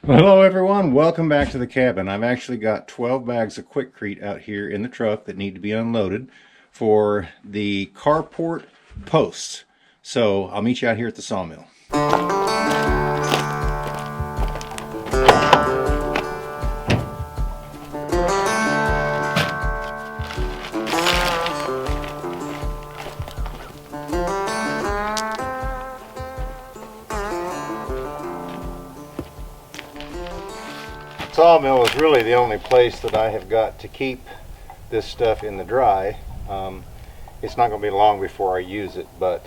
Hello everyone, welcome back to the cabin. I've actually got 12 bags of Quikrete out here in the truck that need to be unloaded for the carport posts. So I'll meet you out here at the sawmill. Sawmill is really the only place that I have got to keep this stuff in the dry. It's not going to be long before I use it, but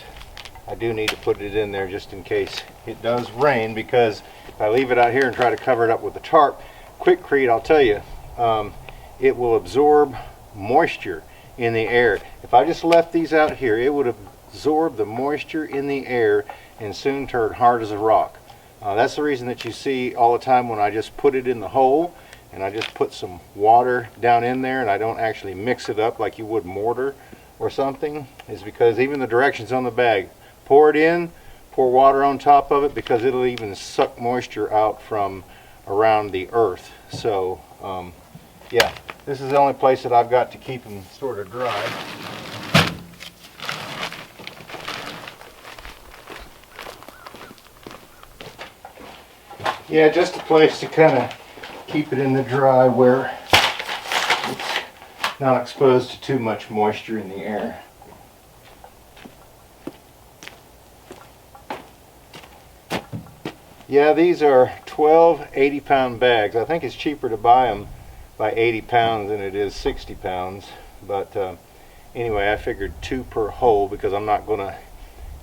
I do need to put it in there just in case it does rain, because if I leave it out here and try to cover it up with the tarp, Quikrete, I'll tell you, it will absorb moisture in the air. If I just left these out here, it would absorb the moisture in the air and soon turn hard as a rock. That's the reason that you see all the time when I just put it in the hole and I just put some water down in there and I don't actually mix it up like you would mortar or something, is because even the directions on the bag, pour it in, pour water on top of it, because it'll even suck moisture out from around the earth. So yeah, this is the only place that I've got to keep them sort of dry. Yeah, just a place to kind of keep it in the dry where it's not exposed to too much moisture in the air. Yeah, these are 12 80-pound bags. I think it's cheaper to buy them by 80 pounds than it is 60 pounds. But anyway, I figured 2 per hole because I'm not going to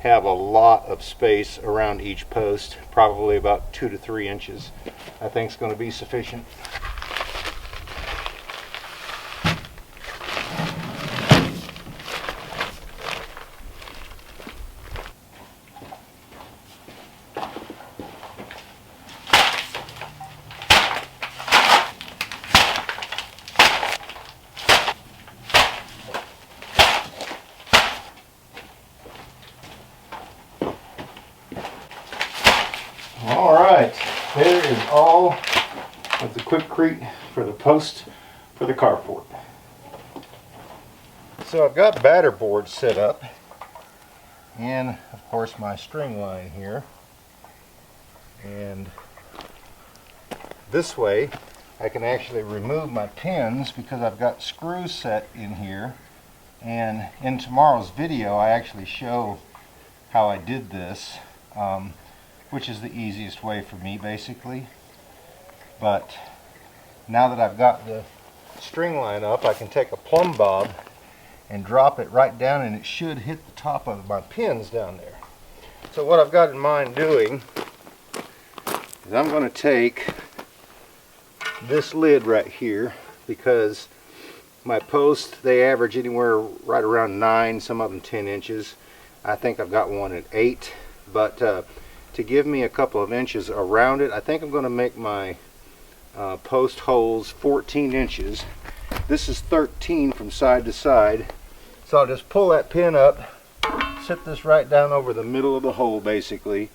have a lot of space around each post. Probably about 2 to 3 inches I think is going to be sufficient. Alright, there is all of the Quikrete for the post for the carport. So I've got batter boards set up, and of course my string line here. And this way I can actually remove my pins because I've got screws set in here. And in tomorrow's video I actually show how I did this. Which is the easiest way for me basically. But now that I've got the string line up, I can take a plumb bob and drop it right down, and it should hit the top of my pins down there. So what I've got in mind doing is I'm going to take this lid right here, because my posts, they average anywhere right around 9, some of them 10 inches. I think I've got one at 8, but to give me a couple of inches around it, I think I'm going to make my post holes 14 inches. This is 13 from side to side. So I'll just pull that pin up, sit this right down over the middle of the hole basically,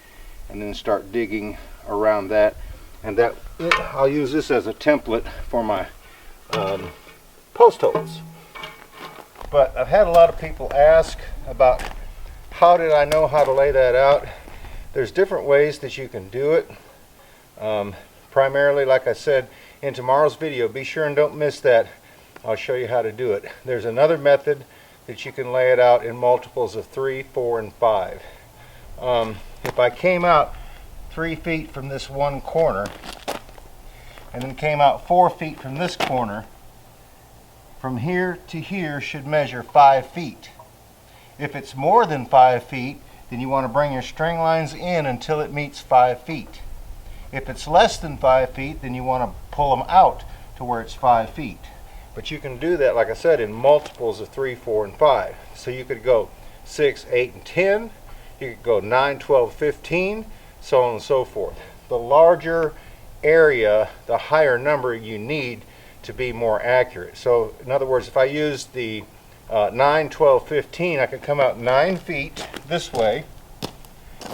and then start digging around that. And I'll use this as a template for my post holes. But I've had a lot of people ask about how did I know how to lay that out. There's different ways that you can do it. Primarily, like I said in tomorrow's video, be sure and don't miss that. I'll show you how to do it. There's another method that you can lay it out in multiples of 3, 4, and 5. If I came out 3 feet from this one corner and then came out 4 feet from this corner, from here to here should measure 5 feet. If it's more than 5 feet, then you want to bring your string lines in until it meets 5 feet. If it's less than 5 feet, then you want to pull them out to where it's 5 feet. But you can do that, like I said, in multiples of 3, 4, and 5. So you could go 6, 8, and 10. You could go 9, 12, 15, so on and so forth. The larger area, the higher number you need to be more accurate. So in other words, if I use the 9, 12, 15, I could come out 9 feet this way,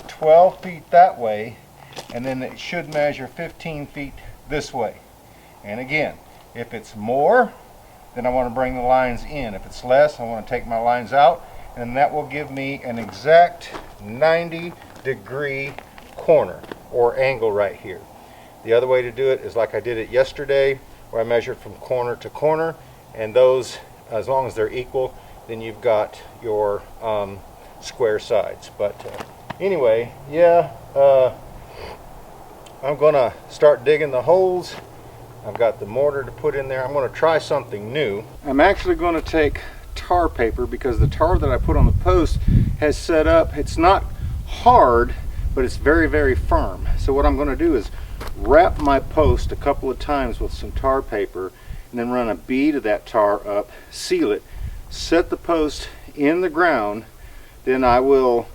12 feet that way, and then it should measure 15 feet this way. And again, if it's more, then I want to bring the lines in. If it's less, I want to take my lines out, and that will give me an exact 90-degree corner or angle right here. The other way to do it is like I did it yesterday, where I measured from corner to corner, and those, as long as they're equal, then you've got your square sides. But anyway, yeah, I'm gonna start digging the holes. I've got the mortar to put in there. I'm going to try something new. I'm actually going to take tar paper, because the tar that I put on the post has set up. It's not hard, but it's very, very firm. So what I'm going to do is wrap my post a couple of times with some tar paper, and then run a bead of that tar up, seal it, set the post in the ground. Then I will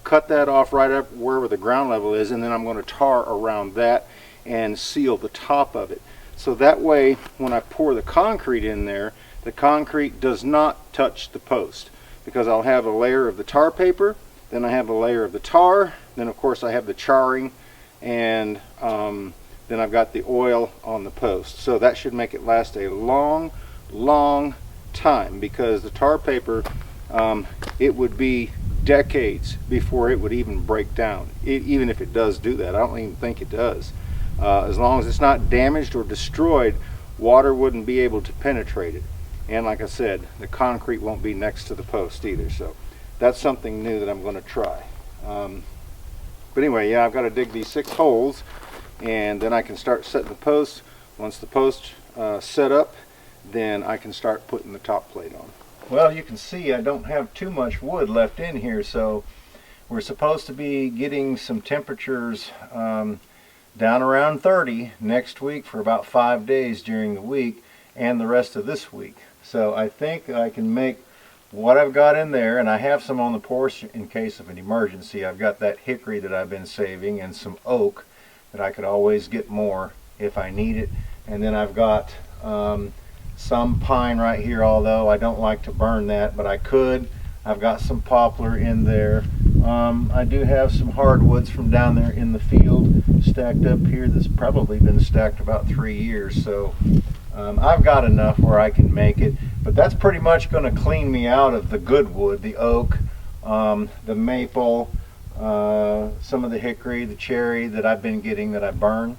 cut that off right up wherever the ground level is, and then I'm going to tar around that and seal the top of it. So that way, when I pour the concrete in there, the concrete does not touch the post, because I'll have a layer of the tar paper, then I have a layer of the tar, then of course I have the charring, and then I've got the oil on the post. So that should make it last a long, long time, because the tar paper, it would be decades before it would even break down, even if it does do that. I don't even think it does. As long as it's not damaged or destroyed, water wouldn't be able to penetrate it. And like I said, the concrete won't be next to the post either. So that's something new that I'm going to try. But anyway, yeah, I've got to dig these 6 holes, and then I can start setting the post. Once the post set up, then I can start putting the top plate on. Well, you can see I don't have too much wood left in here, so we're supposed to be getting some temperatures down around 30 next week for about 5 days during the week, and the rest of this week. So I think I can make what I've got in there, and I have some on the porch in case of an emergency. I've got that hickory that I've been saving, and some oak that I could always get more if I need it. And then I've got some pine right here, although I don't like to burn that, but I could. I've got some poplar in there. I do have some hardwoods from down there in the field stacked up here that's probably been stacked about 3 years. So I've got enough where I can make it, but that's pretty much going to clean me out of the good wood, the oak, the maple, some of the hickory, the cherry that I've been getting that I burn.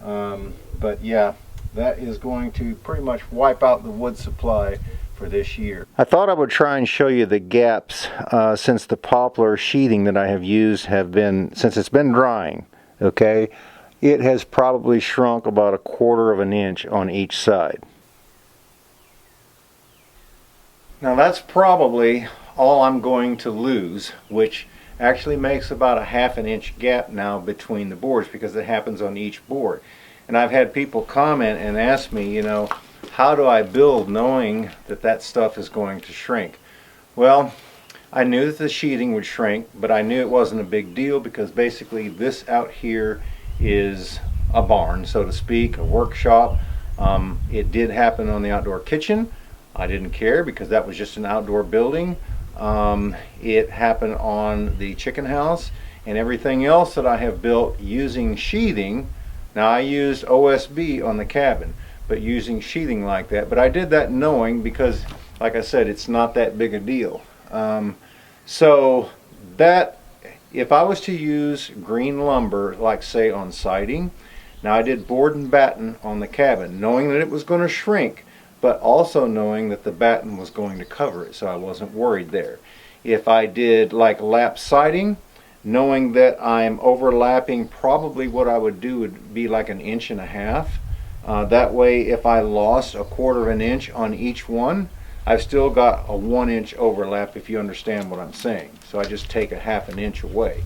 But yeah, that is going to pretty much wipe out the wood supply for this year. I thought I would try and show you the gaps since the poplar sheathing that I have used since it's been drying, okay? It has probably shrunk about 1/4 of an inch on each side. Now that's probably all I'm going to lose, which actually makes about a 1/2 inch gap now between the boards, because it happens on each board. And I've had people comment and ask me, you know, how do I build knowing that that stuff is going to shrink? Well, I knew that the sheathing would shrink, but I knew it wasn't a big deal, because basically this out here is a barn, so to speak, a workshop. It did happen on the outdoor kitchen. I didn't care, because that was just an outdoor building. It happened on the chicken house, and everything else that I have built using sheathing. Now I used OSB on the cabin, but using sheathing like that. But I did that knowing, because like I said, it's not that big a deal. So that, if I was to use green lumber, like say on siding, now I did board and batten on the cabin, knowing that it was going to shrink, but also knowing that the batten was going to cover it, so I wasn't worried there. If I did like lap siding, knowing that I'm overlapping, probably what I would do would be like 1.5 inches. That way, if I lost 1/4 of an inch on each one, I've still got a 1 inch overlap, if you understand what I'm saying. So I just take 1/2 inch away.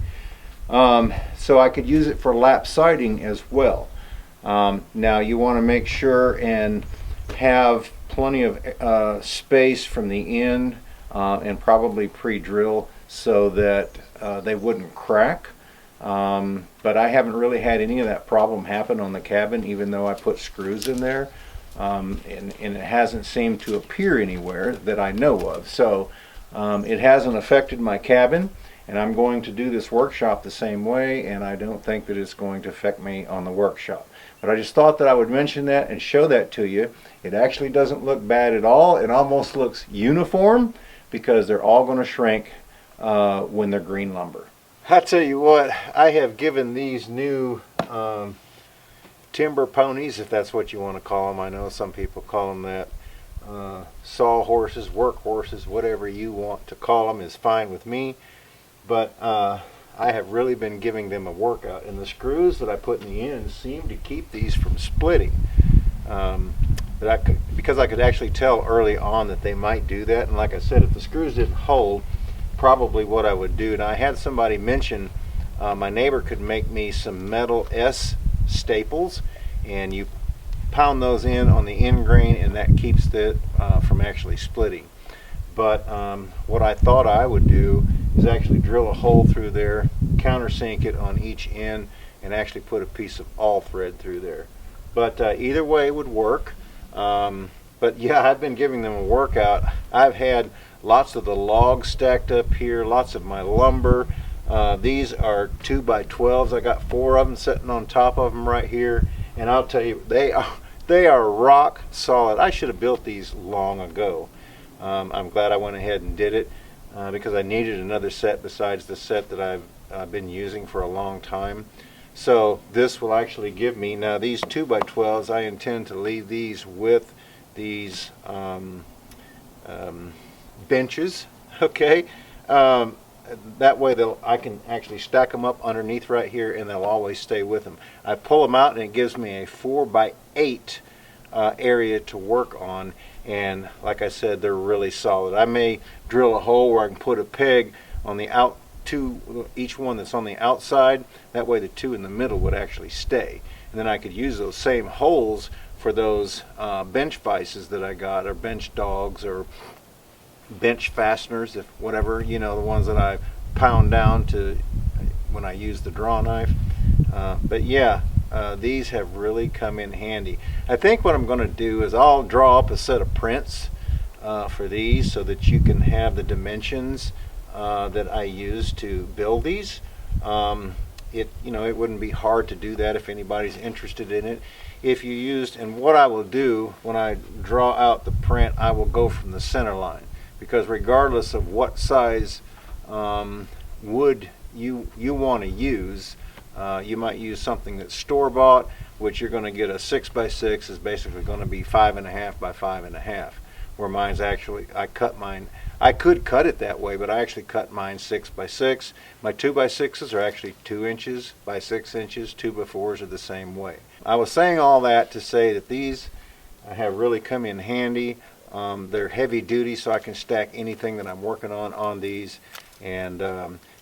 So I could use it for lap siding as well. Now you want to make sure and have plenty of space from the end, and probably pre-drill so that they wouldn't crack. But I haven't really had any of that problem happen on the cabin, even though I put screws in there, and it hasn't seemed to appear anywhere that I know of. So it hasn't affected my cabin, and I'm going to do this workshop the same way, and I don't think that it's going to affect me on the workshop. But I just thought that I would mention that and show that to you. It actually doesn't look bad at all. It almost looks uniform because they're all going to shrink when they're green lumber. I tell you what, I have given these new timber ponies, if that's what you want to call them. I know some people call them that. Sawhorses, workhorses, whatever you want to call them is fine with me. But I have really been giving them a workout, and the screws that I put in the ends seem to keep these from splitting. Because I could actually tell early on that they might do that, and like I said, if the screws didn't hold, probably what I would do, and I had somebody mention my neighbor could make me some metal S staples, and you pound those in on the end grain, and that keeps it from actually splitting. But what I thought I would do is actually drill a hole through there, countersink it on each end, and actually put a piece of all thread through there. But either way would work. But yeah, I've been giving them a workout. I've had lots of the logs stacked up here, lots of my lumber. These are 2x12s. I got 4 of them sitting on top of them right here, and I'll tell you, they are rock solid. I should have built these long ago. I'm glad I went ahead and did it because I needed another set besides the set that I've been using for a long time. So this will actually give me, now these 2x12s, I intend to leave these with these benches, okay? That way I can actually stack them up underneath right here, and they'll always stay with them. I pull them out and it gives me a 4x8 area to work on, and like I said, they're really solid. I may drill a hole where I can put a peg on the each one that's on the outside. That way the 2 in the middle would actually stay, and then I could use those same holes for those bench vices that I got, or bench dogs, or bench fasteners, if whatever, you know, the ones that I pound down to when I use the draw knife. But yeah, these have really come in handy. I think what I'm going to do is I'll draw up a set of prints for these so that you can have the dimensions that I use to build these. It wouldn't be hard to do that if anybody's interested in it. If you used, and what I will do when I draw out the print, I will go from the center line, because regardless of what size wood you want to use, you might use something that's store-bought, which you're going to get a 6x6 is basically going to be 5.5 by 5.5. Where mine's actually, I could cut it that way, but I actually cut mine 6x6. My 2x6s are actually 2 inches by 6 inches. 2x4s are the same way. I was saying all that to say that these have really come in handy. They're heavy duty, so I can stack anything that I'm working on these, and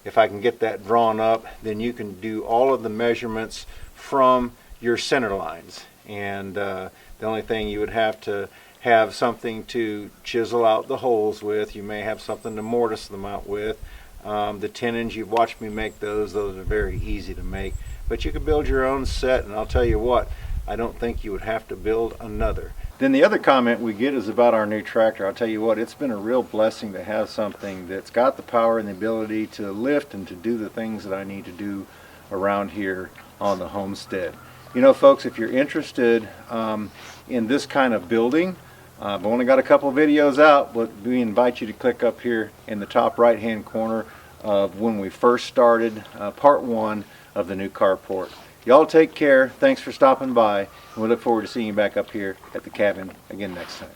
if I can get that drawn up, then you can do all of the measurements from your center lines, and the only thing you would have to have something to chisel out the holes with. You may have something to mortise them out with. The tenons, you've watched me make those are very easy to make, but you can build your own set, and I'll tell you what, I don't think you would have to build another. Then the other comment we get is about our new tractor. I'll tell you what, it's been a real blessing to have something that's got the power and the ability to lift and to do the things that I need to do around here on the homestead. You know, folks, if you're interested in this kind of building, I've only got a couple of videos out, but we invite you to click up here in the top right hand corner of when we first started part 1 of the new carport. Y'all take care. Thanks for stopping by, and we look forward to seeing you back up here at the cabin again next time.